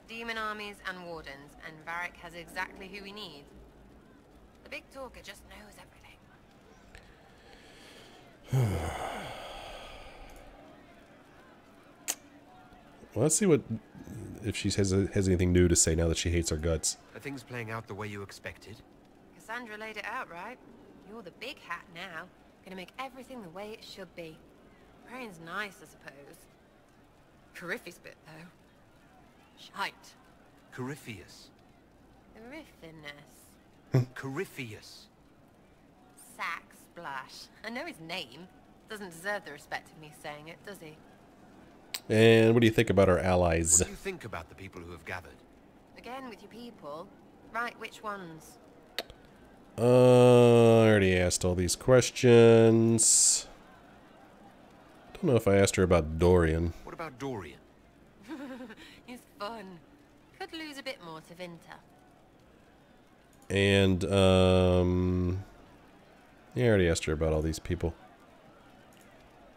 demon armies and wardens, and Varric has exactly who we need. The big talker just knows everything. Well, let's see if she has anything new to say now that she hates our guts. Are things playing out the way you expected? Cassandra laid it out right. You're the big hat now. Gonna make everything the way it should be. Praying's nice, I suppose. Corypheus bit, though. Shite. Corypheus. Corypheus. Corypheus. Sack Splash. I know his name. Doesn't deserve the respect of me saying it, does he? And what do you think about our allies? What do you think about the people who have gathered? Again with your people. Right, which ones? I already asked all these questions. Don't know if I asked her about Dorian. What about Dorian? He's fun. Could lose a bit more to Vinter. And, yeah, I already asked her about all these people.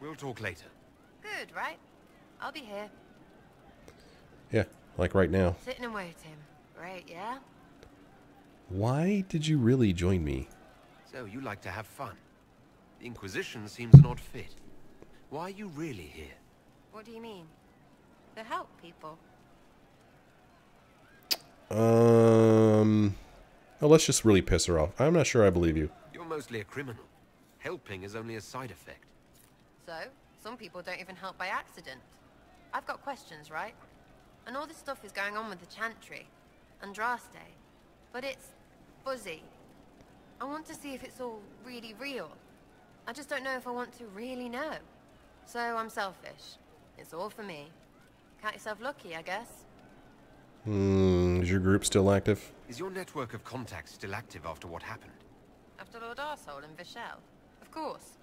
We'll talk later. Good, right? I'll be here. Yeah, like right now. Sitting and waiting. Great, yeah? Why did you really join me? So, you like to have fun. The Inquisition seems an odd fit. Why are you really here? What do you mean? To help people. Well, let's just really piss her off. I'm not sure I believe you. You're mostly a criminal. Helping is only a side effect. So, some people don't even help by accident. I've got questions, right? And all this stuff is going on with the Chantry. Andraste. But it's fuzzy. I want to see if it's all really real. I just don't know if I want to really know. So I'm selfish. It's all for me. Count yourself lucky, I guess. Is your group still active? Is your network of contacts still active after what happened? After Lord Arsehole and Vishel? Of course.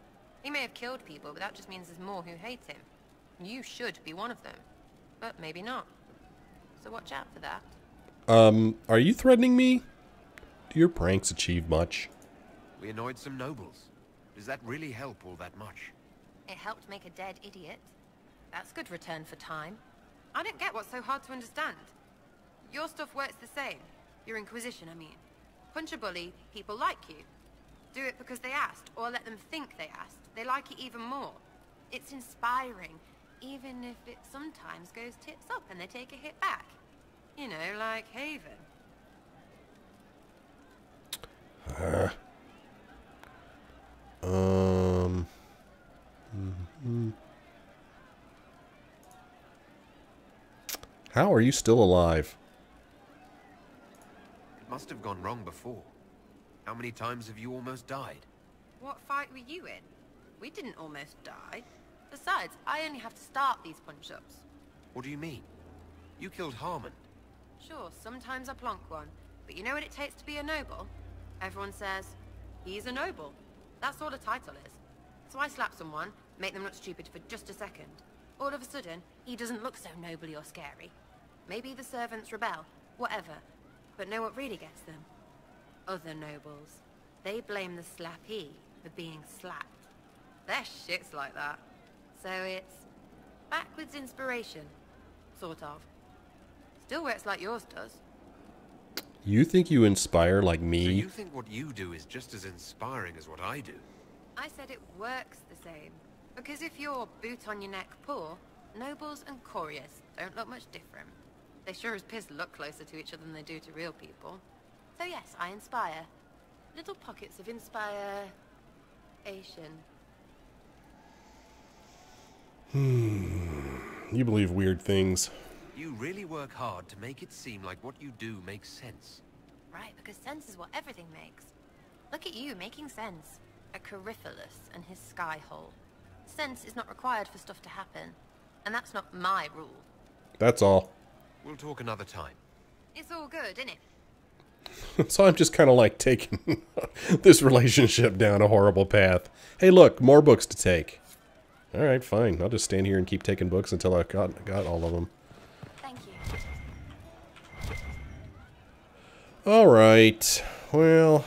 He may have killed people, but that just means there's more who hate him. You should be one of them. But maybe not. So watch out for that. Are you threatening me? Do your pranks achieve much? We annoyed some nobles. Does that really help all that much? It helped make a dead idiot. That's good return for time. I don't get what's so hard to understand. Your stuff works the same. Your Inquisition, I mean. Punch a bully, people like you. Do it because they asked, or let them think they asked. They like it even more. It's inspiring, even if it sometimes goes tits up and they take a hit back. You know, like Haven. How are you still alive? It must have gone wrong before. How many times have you almost died? What fight were you in? We didn't almost die. Besides, I only have to start these punch-ups. What do you mean? You killed Harmon. Sure, sometimes I plonk one, but you know what it takes to be a noble? Everyone says, he's a noble. That's all a title is. So I slap someone, make them look stupid for just a second. All of a sudden, he doesn't look so noble or scary. Maybe the servants rebel, whatever. But know what really gets them? Other nobles. They blame the slappee for being slapped. Their shit's like that. So it's backwards inspiration. Sort of. Still works like yours does. You think you inspire like me? So you think what you do is just as inspiring as what I do? I said it works the same. Because if you're boot on your neck poor, nobles and couriers don't look much different. They sure as piss look closer to each other than they do to real people. So yes, I inspire. Little pockets of inspiration. You believe weird things. You really work hard to make it seem like what you do makes sense. Right, because sense is what everything makes. Look at you, making sense. A Corypheus and his Skyhold. Sense is not required for stuff to happen. And that's not my rule. That's all. We'll talk another time. It's all good, isn't it? So I'm just kind of like taking this relationship down a horrible path. Hey, look, more books to take. All right, fine. I'll just stand here and keep taking books until I've got all of them. Thank you. All right. Well,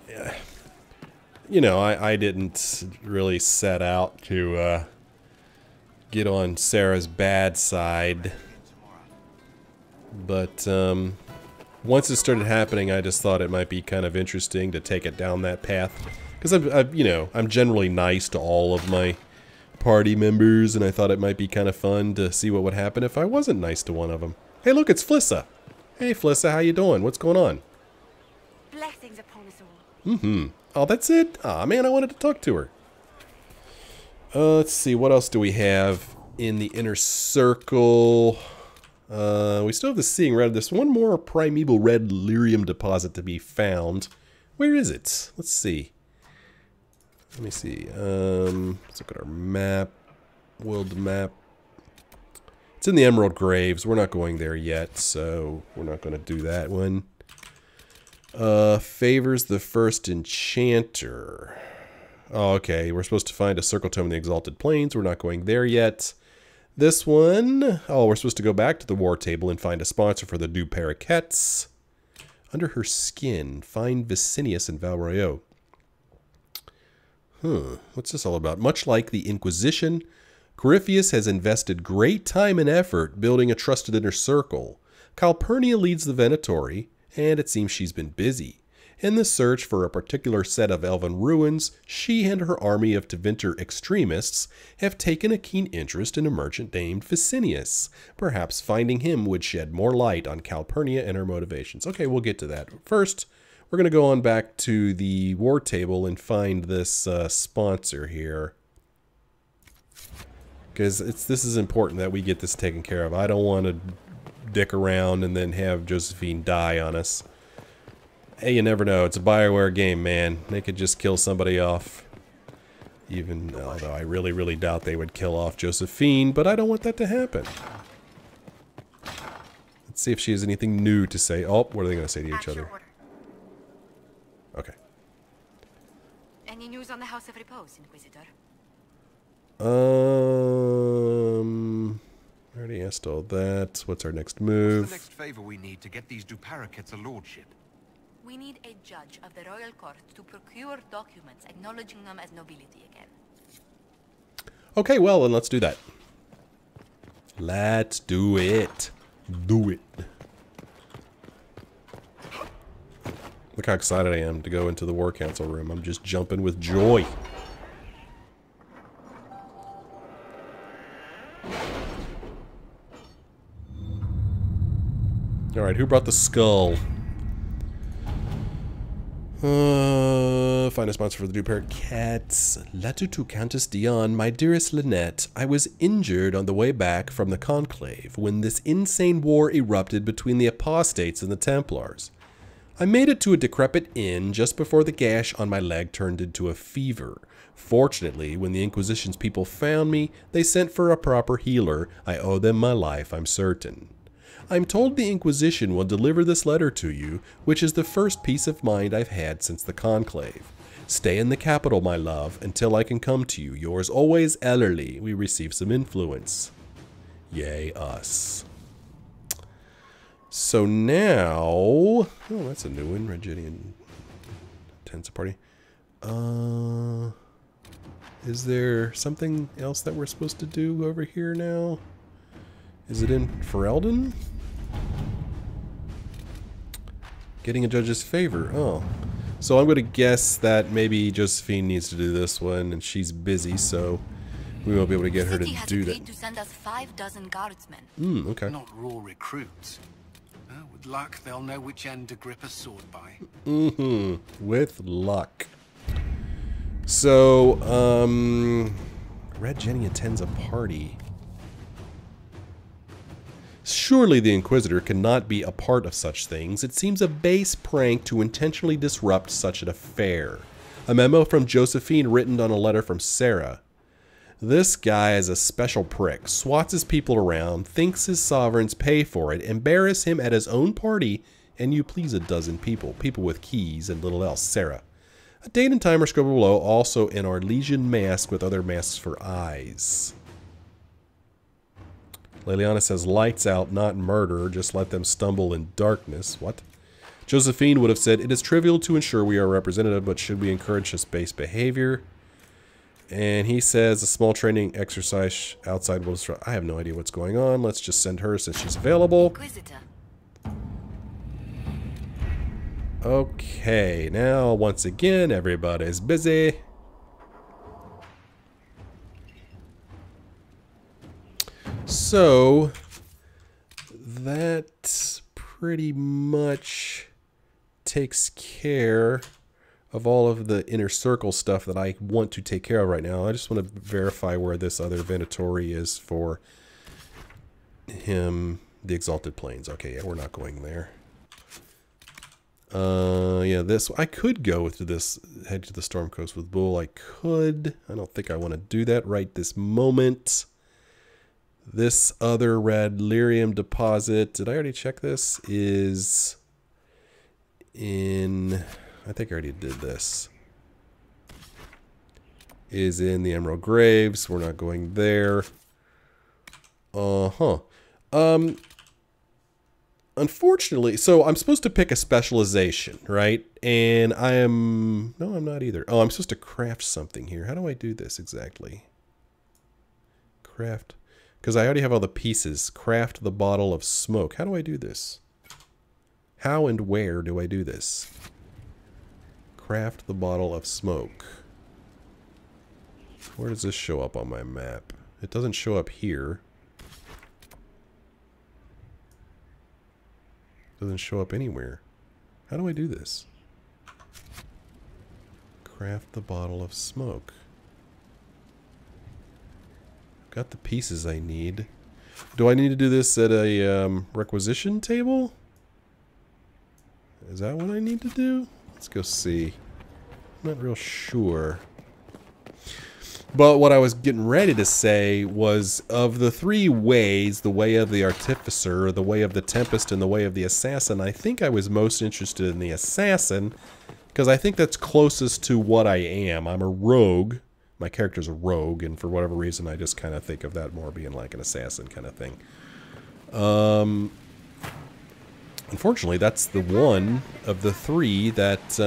yeah. You know, I didn't really set out to get on Sera's bad side. But once it started happening, I just thought it might be kind of interesting to take it down that path. Because I'm generally nice to all of my party members, and I thought it might be kind of fun to see what would happen if I wasn't nice to one of them. Hey, look, it's Flissa. Hey, Flissa, how you doing? What's going on? Blessings upon us all. Mm-hmm. Oh, that's it? Aw, man, I wanted to talk to her. Let's see, what else do we have in the inner circle? We still have the Seeing Red. There's one more primeval red lyrium deposit to be found. Where is it? Let's see. Let me see. Let's look at our map. World map. It's in the Emerald Graves. We're not going there yet, so we're not going to do that one. Favors the first enchanter. Oh, okay. We're supposed to find a circle tome in the Exalted Plains. We're not going there yet. This one. Oh, we're supposed to go back to the war table and find a sponsor for the Du Paraquets. Under her skin, find Vicinius and Valroyo. What's this all about? Much like the Inquisition, Corypheus has invested great time and effort building a trusted inner circle. Calpurnia leads the Venatori, and it seems she's been busy. In the search for a particular set of elven ruins, she and her army of Tevinter extremists have taken a keen interest in a merchant named Vicinius. Perhaps finding him would shed more light on Calpurnia and her motivations. Okay, we'll get to that. First, we're going to go on back to the war table and find this sponsor here. Because this is important that we get this taken care of. I don't want to dick around and then have Josephine die on us. Hey, you never know. It's a BioWare game, man. They could just kill somebody off. Even, although I really, really doubt they would kill off Josephine, but I don't want that to happen. Let's see if she has anything new to say. Oh, what are they going to say to each other? Okay. Any news on the House of Repose, Inquisitor? I already asked all that. What's our next move? What's the next favor we need to get these Du Paraquets a lordship? We need a judge of the royal court to procure documents acknowledging them as nobility again. Okay, well, then let's do that. Let's do it. Do it. Look how excited I am to go into the War Council room. I'm just jumping with joy. Alright, who brought the skull? Find a sponsor for the Du Paraquets. Letter to Countess Dion, my dearest Lynette. I was injured on the way back from the Conclave when this insane war erupted between the Apostates and the Templars. I made it to a decrepit inn just before the gash on my leg turned into a fever. Fortunately, when the Inquisition's people found me, they sent for a proper healer. I owe them my life, I'm certain. I'm told the Inquisition will deliver this letter to you, which is the first peace of mind I've had since the Conclave. Stay in the capital, my love, until I can come to you. Yours always, Ellerly. We receive some influence. Yay, us. So now... Oh, that's a new one. Reginian Tensa Party. Is there something else that we're supposed to do over here now? Is it in Ferelden? Getting a judge's favor. Oh. So I'm going to guess that maybe Josephine needs to do this one, and she's busy, so we won't be able to get her to do that. To send us 6 guardsmen. Okay. Not raw recruits. With luck, they'll know which end to grip a sword by. With luck. So, Red Jenny attends a party. Surely the Inquisitor cannot be a part of such things. It seems a base prank to intentionally disrupt such an affair. A memo from Josephine written on a letter from Sera. This guy is a special prick, swats his people around, thinks his sovereigns pay for it, embarrass him at his own party, and you please a dozen people. People with keys and little else. Sera. A date and time are scribbled below, also in our Legion mask with other masks for eyes. Leliana says, lights out, not murder. Just let them stumble in darkness. What? Josephine would have said, it is trivial to ensure we are representative, but should we encourage this base behavior? And he says, a small training exercise outside will destroy. I have no idea what's going on. Let's just send her since she's available. Inquisitor, Okay, now once again, everybody's busy. So, that pretty much takes care of all of the inner circle stuff that I want to take care of right now. I just want to verify where this other Venatori is for him, the Exalted Plains. Okay, yeah, we're not going there. Yeah, this, I could go to this, head to the Storm Coast with Bull. I could. I don't think I want to do that right this moment. This other red lyrium deposit, did I already check this? Is in, I think I already did this. Is in the Emerald Graves. We're not going there. Unfortunately, so I'm supposed to pick a specialization, right? And I am... No, I'm not either. Oh, I'm supposed to craft something here. How do I do this exactly? Craft. Because I already have all the pieces. Craft the bottle of smoke. How do I do this? How and where do I do this? Craft the bottle of smoke. Where does this show up on my map? It doesn't show up here. Doesn't show up anywhere. How do I do this? Craft the bottle of smoke. Got the pieces I need. Do I need to do this at a requisition table? Is that what I need to do? Let's go see. I'm not real sure. But what I was getting ready to say was, of the three ways, the way of the Artificer, the way of the Tempest, and the way of the Assassin, I think I was most interested in the Assassin, because I think that's closest to what I am. I'm a rogue. My character's a rogue, and for whatever reason, I just kind of think of that more being like an assassin kind of thing. Unfortunately, that's the one of the three that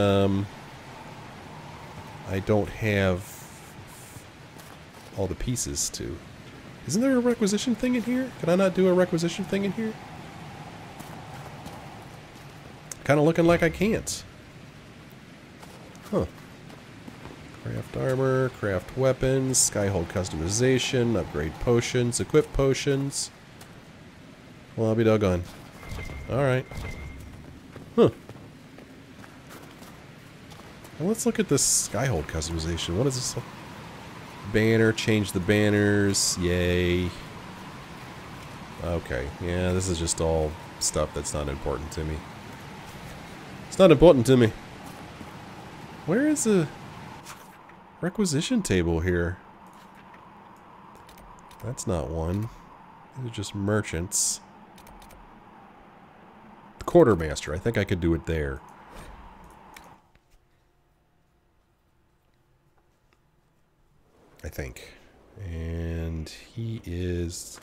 I don't have all the pieces to. Isn't there a requisition thing in here? Can I not do a requisition thing in here? Kind of looking like I can't. Huh. Craft armor, craft weapons, Skyhold customization, upgrade potions, equip potions. Well, I'll be doggone. Alright. Huh. Well, let's look at this Skyhold customization. What is this? Banner, change the banners, yay. Okay, yeah, this is just all stuff that's not important to me. It's not important to me. Where is the requisition table here? That's not one. These are just merchants. The quartermaster, I think I could do it there. I think. And he is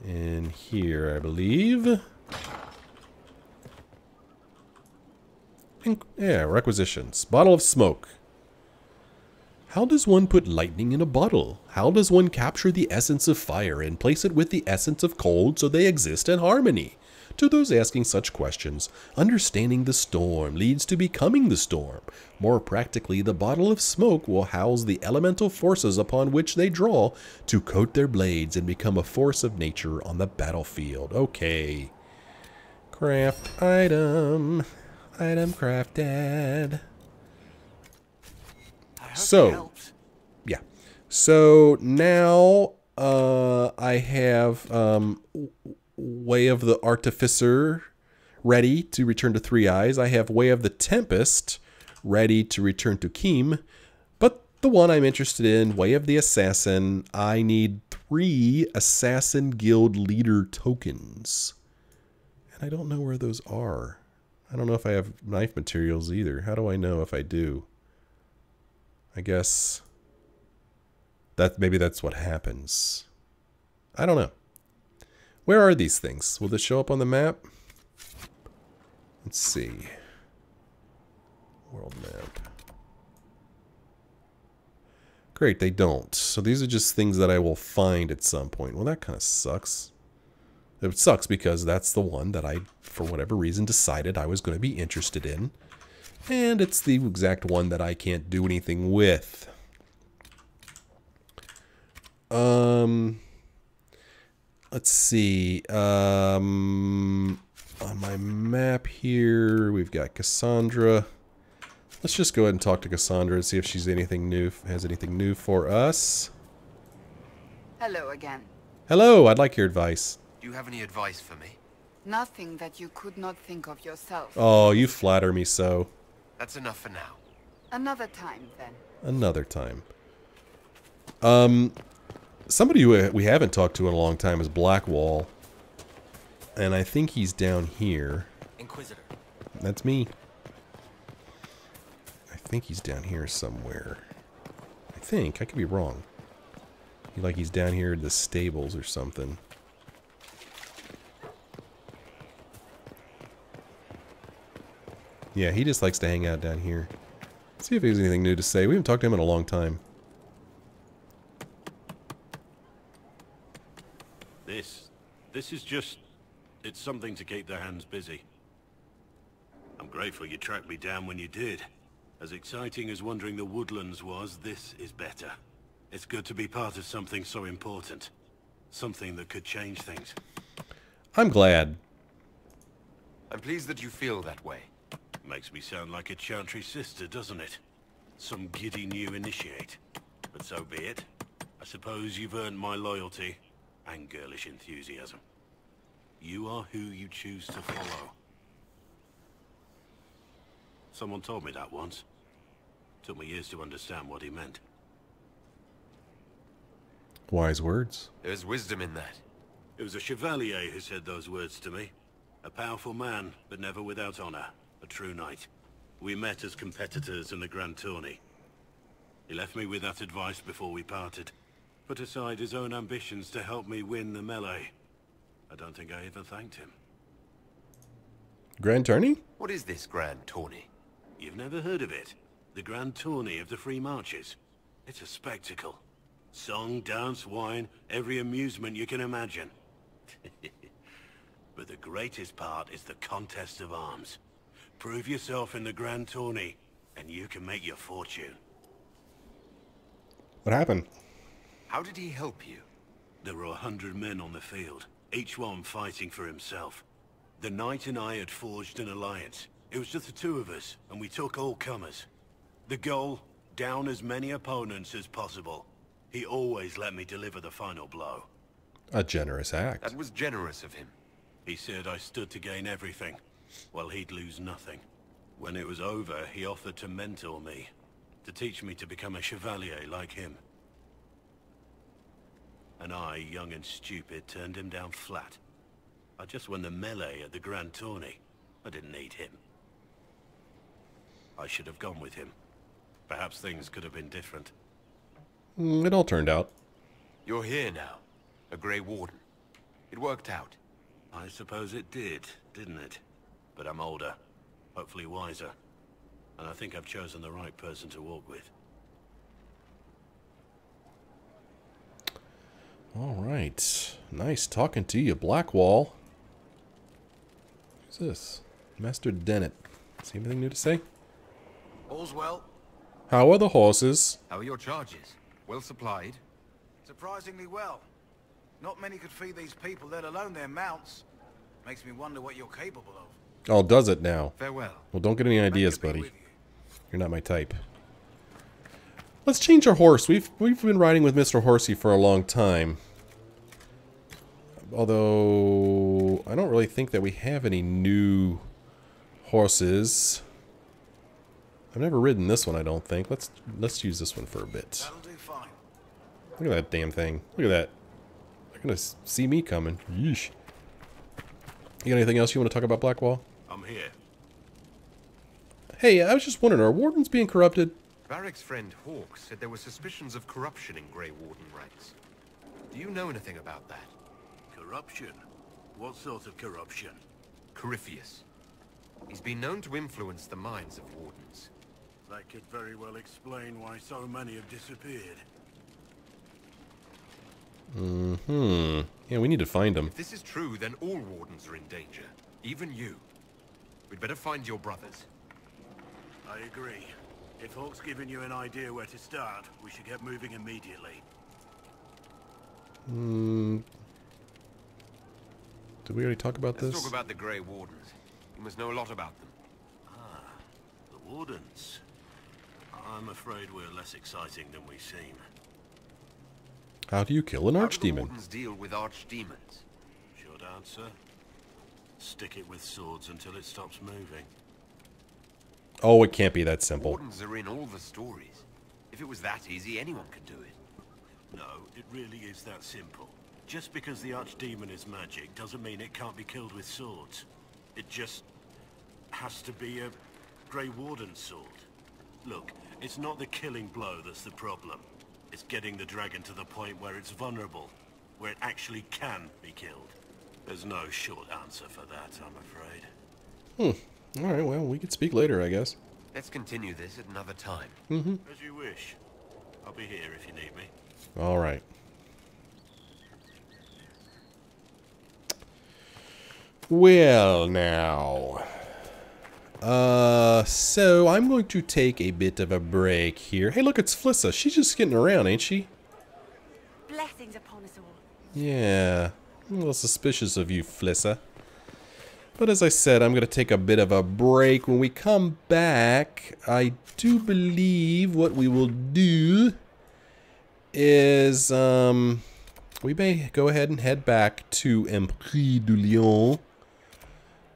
in here, I believe. Yeah, requisitions. Bottle of smoke. How does one put lightning in a bottle? How does one capture the essence of fire and place it with the essence of cold so they exist in harmony? To those asking such questions, understanding the storm leads to becoming the storm. More practically, the bottle of smoke will house the elemental forces upon which they draw to coat their blades and become a force of nature on the battlefield. Okay. Craft item. Item crafted. So, yeah. So now I have Way of the Artificer ready to return to Three Eyes. I have Way of the Tempest ready to return to Kihm. But the one I'm interested in, Way of the Assassin, I need 3 Assassin Guild Leader tokens. And I don't know where those are. I don't know if I have knife materials either. How do I know if I do? I guess that maybe that's what happens. I don't know. Where are these things? Will this show up on the map? Let's see. World map. Great, they don't. So these are just things that I will find at some point. Well, that kind of sucks. It sucks because that's the one that I for whatever reason, decided I was going to be interested in. And it's the exact one that I can't do anything with. Let's see. On my map here, we've got Cassandra. Let's just go ahead and talk to Cassandra and see if she's anything new, has anything new for us. Hello again. Hello, I'd like your advice. Do you have any advice for me? Nothing that you could not think of yourself. Oh, you flatter me so. That's enough for now. Another time, then. Another time. Somebody who we haven't talked to in a long time is Blackwall. And I think he's down here. Inquisitor. That's me. I think he's down here somewhere. I think. I could be wrong. Like he's down here at the stables or something. Yeah, he just likes to hang out down here. Let's see if he has anything new to say. We haven't talked to him in a long time. This is just... it's something to keep their hands busy. I'm grateful you tracked me down when you did. As exciting as wandering the woodlands was, this is better. It's good to be part of something so important. Something that could change things. I'm glad. I'm pleased that you feel that way. Makes me sound like a chantry sister, doesn't it? Some giddy new initiate. But so be it. I suppose you've earned my loyalty and girlish enthusiasm. You are who you choose to follow. Someone told me that once. Took me years to understand what he meant. Wise words. There's wisdom in that. It was a chevalier who said those words to me. A powerful man, but never without honor. A true knight. We met as competitors in the Grand Tourney. He left me with that advice before we parted. Put aside his own ambitions to help me win the melee. I don't think I even thanked him. Grand Tourney? What is this Grand Tourney? You've never heard of it? The Grand Tourney of the Free Marches. It's a spectacle. Song, dance, wine, every amusement you can imagine. But the greatest part is the contest of arms. Prove yourself in the Grand Tourney, and you can make your fortune. What happened? How did he help you? There were 100 men on the field, each one fighting for himself. The knight and I had forged an alliance. It was just the two of us, and we took all comers. The goal, down as many opponents as possible. He always let me deliver the final blow. A generous act. That was generous of him. He said I stood to gain everything, while he'd lose nothing. When it was over, he offered to mentor me, to teach me to become a chevalier like him. And I, young and stupid, turned him down flat. I just won the melee at the Grand Tourney. I didn't need him. I should have gone with him. Perhaps things could have been different. It all turned out. You're here now, a Grey Warden. It worked out. I suppose it did, didn't it? But I'm older, hopefully wiser. And I think I've chosen the right person to walk with. All right. Nice talking to you, Blackwall. Who's this? Master Dennett. See anything new to say? All's well. How are the horses? How are your charges? Well supplied? Surprisingly well. Not many could feed these people, let alone their mounts. Makes me wonder what you're capable of. Oh, does it now? Farewell. Well, don't get any ideas, Good to be buddy. with you. You're not my type. Let's change our horse. We've been riding with Mr. Horsey for a long time. Although I don't really think that we have any new horses. I've never ridden this one, I don't think. Let's use this one for a bit. That'll do fine. Look at that damn thing. Look at that. They're gonna see me coming. Yeesh. You got anything else you want to talk about, Blackwall? I'm here. Hey, I was just wondering, are wardens being corrupted? Varric's friend Hawk said there were suspicions of corruption in Grey Warden ranks. Do you know anything about that? Corruption? What sort of corruption? Corypheus. He's been known to influence the minds of wardens. That could very well explain why so many have disappeared. Yeah, we need to find him. If this is true, then all wardens are in danger. Even you. We'd better find your brothers. I agree. If Hawk's given you an idea where to start, we should get moving immediately. Did we already talk about this? Let's talk about the Grey Wardens. You must know a lot about them. Ah, the Wardens. I'm afraid we're less exciting than we seem. How do you kill an How do the archdemon? Wardens deal with archdemons? Short answer. Stick it with swords until it stops moving. Oh, it can't be that simple. Wardens are in all the stories. If it was that easy, anyone could do it. No, it really is that simple. Just because the archdemon is magic doesn't mean it can't be killed with swords. It just has to be a Grey Warden sword. Look, it's not the killing blow that's the problem. It's getting the dragon to the point where it's vulnerable, where it actually can be killed. There's no short answer for that, I'm afraid. Alright, well, we could speak later, I guess. Let's continue this at another time. As you wish. I'll be here if you need me. Alright. Well, now. So I'm going to take a bit of a break here. Hey, look, it's Flissa. She's just getting around, ain't she? Blessings upon us all. Yeah. I'm a little suspicious of you, Flissa. But as I said, I'm going to take a bit of a break. When we come back, I do believe what we will do is, we may go ahead and head back to Empire du Lion.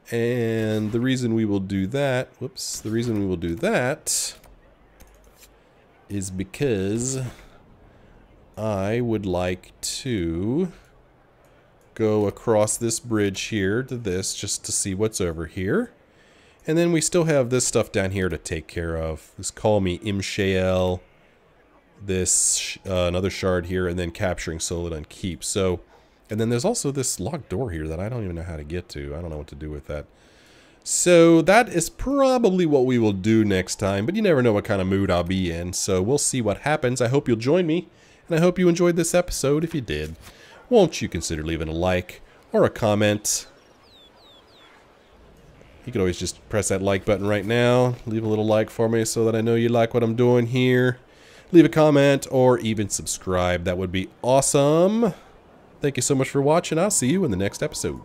And the reason we will do that, the reason we will do that is because I would like to go across this bridge here to this just to see what's over here. And then we still have this stuff down here to take care of. This Call Me Imshael, this another shard here, and then capturing Soledad Keep. So, and then there's also this locked door here that I don't even know how to get to. I don't know what to do with that. So that is probably what we will do next time, but you never know what kind of mood I'll be in. So we'll see what happens. I hope you'll join me, and I hope you enjoyed this episode. If you did, won't you consider leaving a like or a comment? You can always just press that like button right now. Leave a little like for me so that I know you like what I'm doing here. Leave a comment or even subscribe. That would be awesome. Thank you so much for watching. I'll see you in the next episode.